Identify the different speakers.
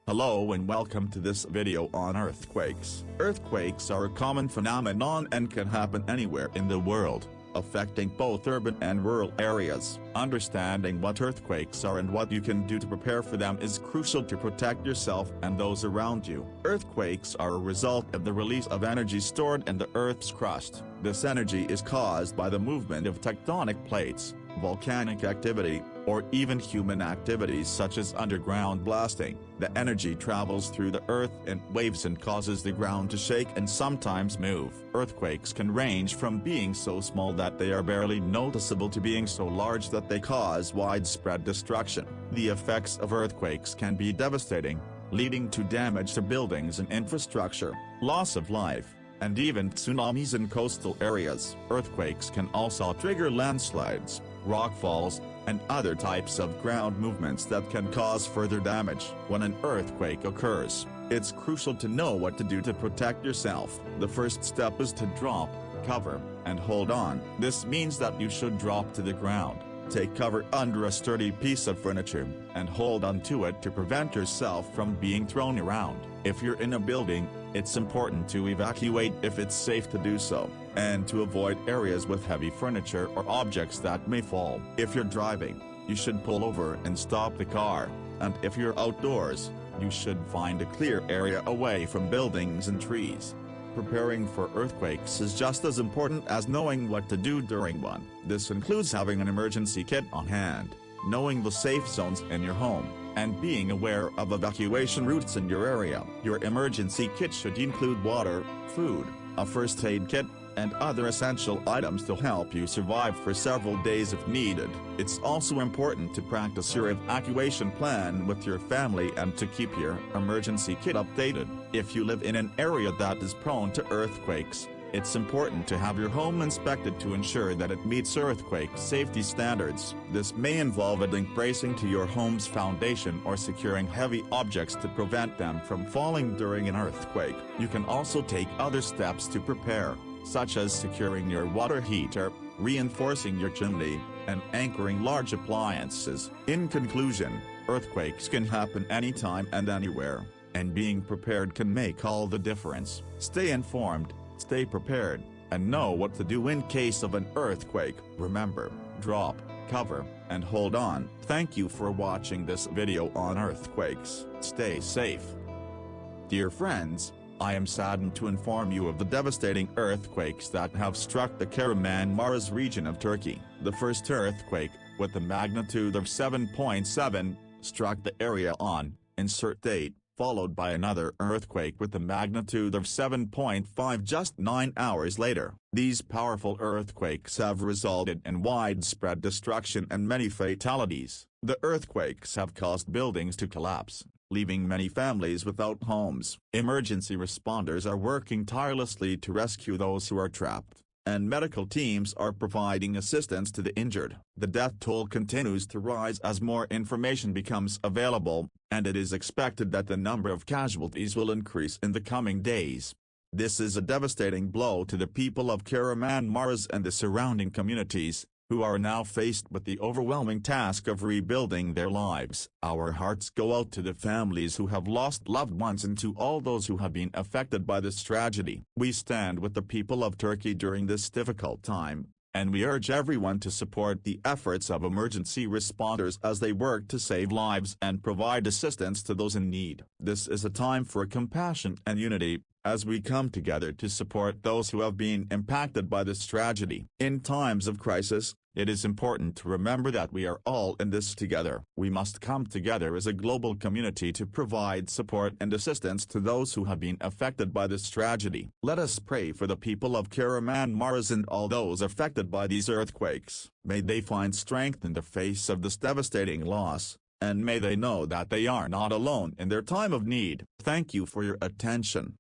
Speaker 1: Hello and welcome to this video on earthquakes. Earthquakes are a common phenomenon and can happen anywhere in the world, affecting both urban and rural areas. Understanding what earthquakes are and what you can do to prepare for them is crucial to protect yourself and those around you. Earthquakes are a result of the release of energy stored in the Earth's crust. This energy is caused by the movement of tectonic plates, volcanic activity, or even human activities such as underground blasting. The energy travels through the earth in waves and causes the ground to shake and sometimes move. Earthquakes can range from being so small that they are barely noticeable to being so large that they cause widespread destruction. The effects of earthquakes can be devastating, leading to damage to buildings and infrastructure, loss of life, and even tsunamis in coastal areas. Earthquakes can also trigger landslides, rockfalls, and other types of ground movements that can cause further damage. When an earthquake occurs, it's crucial to know what to do to protect yourself. The first step is to drop, cover, and hold on. This means that you should drop to the ground, take cover under a sturdy piece of furniture, and hold onto it to prevent yourself from being thrown around. If you're in a building, it's important to evacuate if it's safe to do so, and to avoid areas with heavy furniture or objects that may fall. If you're driving, you should pull over and stop the car, and if you're outdoors, you should find a clear area away from buildings and trees. Preparing for earthquakes is just as important as knowing what to do during one. This includes having an emergency kit on hand, knowing the safe zones in your home, and being aware of evacuation routes in your area. Your emergency kit should include water, food, a first aid kit, and other essential items to help you survive for several days if needed. It's also important to practice your evacuation plan with your family and to keep your emergency kit updated. If you live in an area that is prone to earthquakes, it's important to have your home inspected to ensure that it meets earthquake safety standards. This may involve adding bracing to your home's foundation or securing heavy objects to prevent them from falling during an earthquake. You can also take other steps to prepare, such as securing your water heater, reinforcing your chimney, and anchoring large appliances. In conclusion, earthquakes can happen anytime and anywhere, and being prepared can make all the difference. Stay informed, stay prepared, and know what to do in case of an earthquake. Remember, drop, cover, and hold on. Thank you for watching this video on earthquakes. Stay safe. Dear friends, I am saddened to inform you of the devastating earthquakes that have struck the Kahramanmaras region of Turkey. The first earthquake, with a magnitude of 7.7, struck the area on, insert date, followed by another earthquake with a magnitude of 7.5 just 9 hours later. These powerful earthquakes have resulted in widespread destruction and many fatalities. The earthquakes have caused buildings to collapse, leaving many families without homes. Emergency responders are working tirelessly to rescue those who are trapped, and medical teams are providing assistance to the injured. The death toll continues to rise as more information becomes available, and it is expected that the number of casualties will increase in the coming days. This is a devastating blow to the people of Kahramanmaras and the surrounding communities, who are now faced with the overwhelming task of rebuilding their lives. Our hearts go out to the families who have lost loved ones and to all those who have been affected by this tragedy. We stand with the people of Turkey during this difficult time, and we urge everyone to support the efforts of emergency responders as they work to save lives and provide assistance to those in need. This is a time for compassion and unity, as we come together to support those who have been impacted by this tragedy. In times of crisis, it is important to remember that we are all in this together. We must come together as a global community to provide support and assistance to those who have been affected by this tragedy. Let us pray for the people of Kahramanmaras and all those affected by these earthquakes. May they find strength in the face of this devastating loss, and may they know that they are not alone in their time of need. Thank you for your attention.